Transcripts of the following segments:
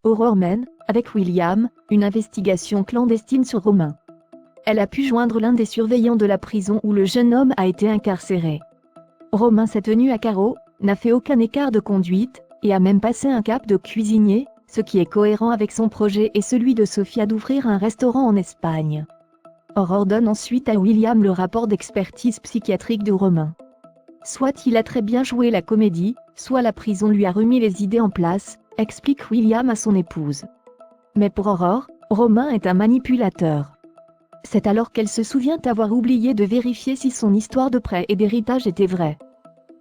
Aurore mène, avec William, une investigation clandestine sur Romain. Elle a pu joindre l'un des surveillants de la prison où le jeune homme a été incarcéré. Romain s'est tenu à carreau, n'a fait aucun écart de conduite, et a même passé un cap de cuisinier, ce qui est cohérent avec son projet et celui de Sofia d'ouvrir un restaurant en Espagne. Aurore donne ensuite à William le rapport d'expertise psychiatrique de Romain. Soit il a très bien joué la comédie, soit la prison lui a remis les idées en place, explique William à son épouse. Mais pour Aurore, Romain est un manipulateur. C'est alors qu'elle se souvient avoir oublié de vérifier si son histoire de prêt et d'héritage était vraie.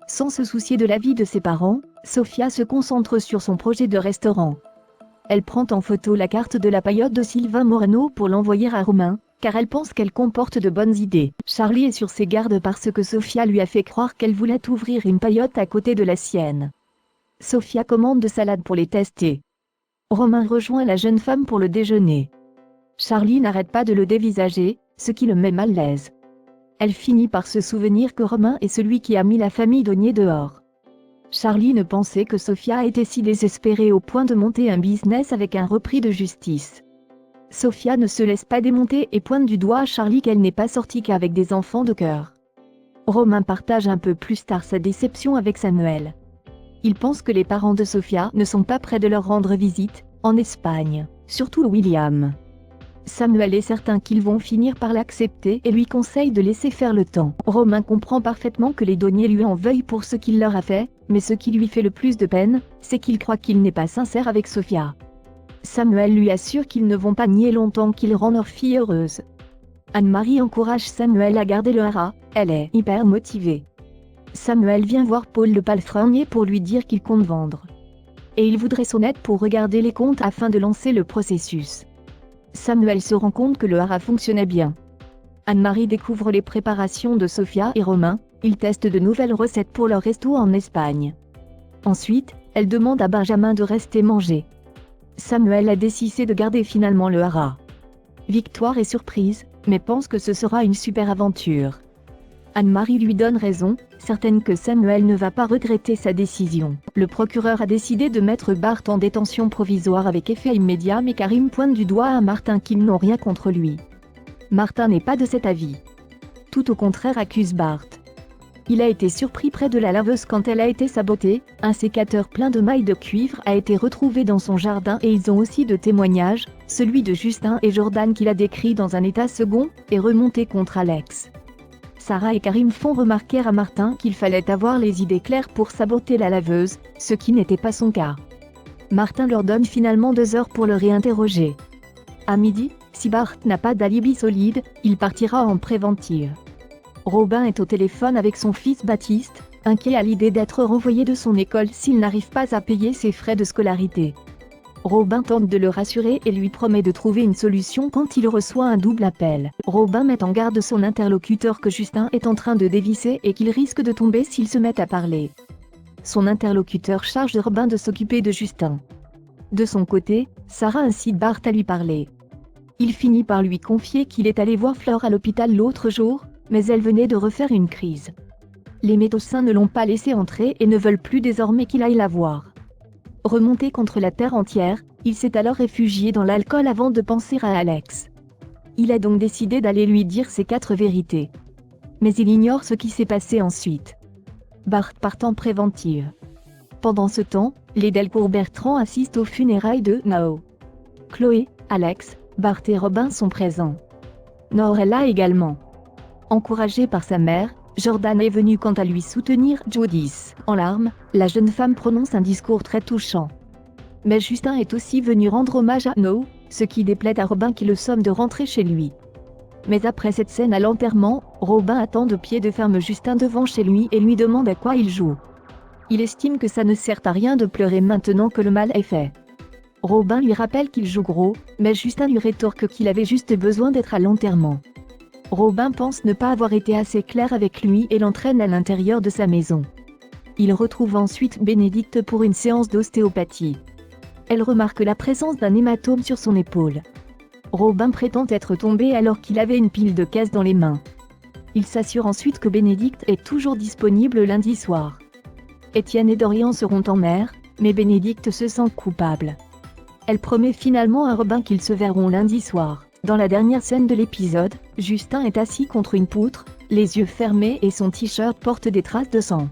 Sans se soucier de l'avis de ses parents, Sofia se concentre sur son projet de restaurant. Elle prend en photo la carte de la paillote de Sylvain Moreno pour l'envoyer à Romain, car elle pense qu'elle comporte de bonnes idées. Charlie est sur ses gardes parce que Sofia lui a fait croire qu'elle voulait ouvrir une paillote à côté de la sienne. Sofia commande de salade pour les tester. Romain rejoint la jeune femme pour le déjeuner. Charlie n'arrête pas de le dévisager, ce qui le met mal à l'aise. Elle finit par se souvenir que Romain est celui qui a mis la famille Donier dehors. Charlie ne pensait que Sofia était si désespérée au point de monter un business avec un repris de justice. Sofia ne se laisse pas démonter et pointe du doigt à Charlie qu'elle n'est pas sortie qu'avec des enfants de cœur. Romain partage un peu plus tard sa déception avec Samuel. Il pense que les parents de Sofia ne sont pas prêts de leur rendre visite, en Espagne, surtout William. Samuel est certain qu'ils vont finir par l'accepter et lui conseille de laisser faire le temps. Romain comprend parfaitement que les Donier lui en veuillent pour ce qu'il leur a fait, mais ce qui lui fait le plus de peine, c'est qu'il croit qu'il n'est pas sincère avec Sofia. Samuel lui assure qu'ils ne vont pas nier longtemps qu'il rend leur fille heureuse. Anne-Marie encourage Samuel à garder le haras, elle est hyper motivée. Samuel vient voir Paul le palefrenier pour lui dire qu'il compte vendre. Et il voudrait son aide pour regarder les comptes afin de lancer le processus. Samuel se rend compte que le haras fonctionnait bien. Anne-Marie découvre les préparations de Sofia et Romain, ils testent de nouvelles recettes pour leur resto en Espagne. Ensuite, elle demande à Benjamin de rester manger. Samuel a décidé de garder finalement le haras. Victoire est surprise, mais pense que ce sera une super aventure. Anne-Marie lui donne raison, certaine que Samuel ne va pas regretter sa décision. Le procureur a décidé de mettre Bart en détention provisoire avec effet immédiat, mais Karim pointe du doigt à Martin qu'ils n'ont rien contre lui. Martin n'est pas de cet avis. Tout au contraire accuse Bart. Il a été surpris près de la laveuse quand elle a été sabotée, un sécateur plein de mailles de cuivre a été retrouvé dans son jardin et ils ont aussi de témoignages, celui de Justin et Jordan qu'il a décrit dans un état second, et remonté contre Alex. Sarah et Karim font remarquer à Martin qu'il fallait avoir les idées claires pour saboter la laveuse, ce qui n'était pas son cas. Martin leur donne finalement 2 heures pour le réinterroger. À midi, si Bart n'a pas d'alibi solide, il partira en préventive. Robin est au téléphone avec son fils Baptiste, inquiet à l'idée d'être renvoyé de son école s'il n'arrive pas à payer ses frais de scolarité. Robin tente de le rassurer et lui promet de trouver une solution quand il reçoit un double appel. Robin met en garde son interlocuteur que Justin est en train de dévisser et qu'il risque de tomber s'il se met à parler. Son interlocuteur charge Robin de s'occuper de Justin. De son côté, Sarah incite Bart à lui parler. Il finit par lui confier qu'il est allé voir Flore à l'hôpital l'autre jour, mais elle venait de refaire une crise. Les médecins ne l'ont pas laissé entrer et ne veulent plus désormais qu'il aille la voir. Remonté contre la terre entière, il s'est alors réfugié dans l'alcool avant de penser à Alex. Il a donc décidé d'aller lui dire ses 4 vérités. Mais il ignore ce qui s'est passé ensuite. Bart part en préventive. Pendant ce temps, les Delcourt-Bertrand assistent aux funérailles de Nao. Chloé, Alex, Bart et Robin sont présents. Nor est là également. Encouragée par sa mère, Jordan est venu quant à lui soutenir Judith. En larmes, la jeune femme prononce un discours très touchant. Mais Justin est aussi venu rendre hommage à No, ce qui déplaît à Robin qui le somme de rentrer chez lui. Mais après cette scène à l'enterrement, Robin attend de pied de ferme Justin devant chez lui et lui demande à quoi il joue. Il estime que ça ne sert à rien de pleurer maintenant que le mal est fait. Robin lui rappelle qu'il joue gros, mais Justin lui rétorque qu'il avait juste besoin d'être à l'enterrement. Robin pense ne pas avoir été assez clair avec lui et l'entraîne à l'intérieur de sa maison. Il retrouve ensuite Bénédicte pour une séance d'ostéopathie. Elle remarque la présence d'un hématome sur son épaule. Robin prétend être tombé alors qu'il avait une pile de caisses dans les mains. Il s'assure ensuite que Bénédicte est toujours disponible lundi soir. Étienne et Dorian seront en mer, Mais Bénédicte se sent coupable. Elle promet finalement à Robin qu'ils se verront lundi soir. Dans la dernière scène de l'épisode, Justin est assis contre une poutre, les yeux fermés et son t-shirt porte des traces de sang.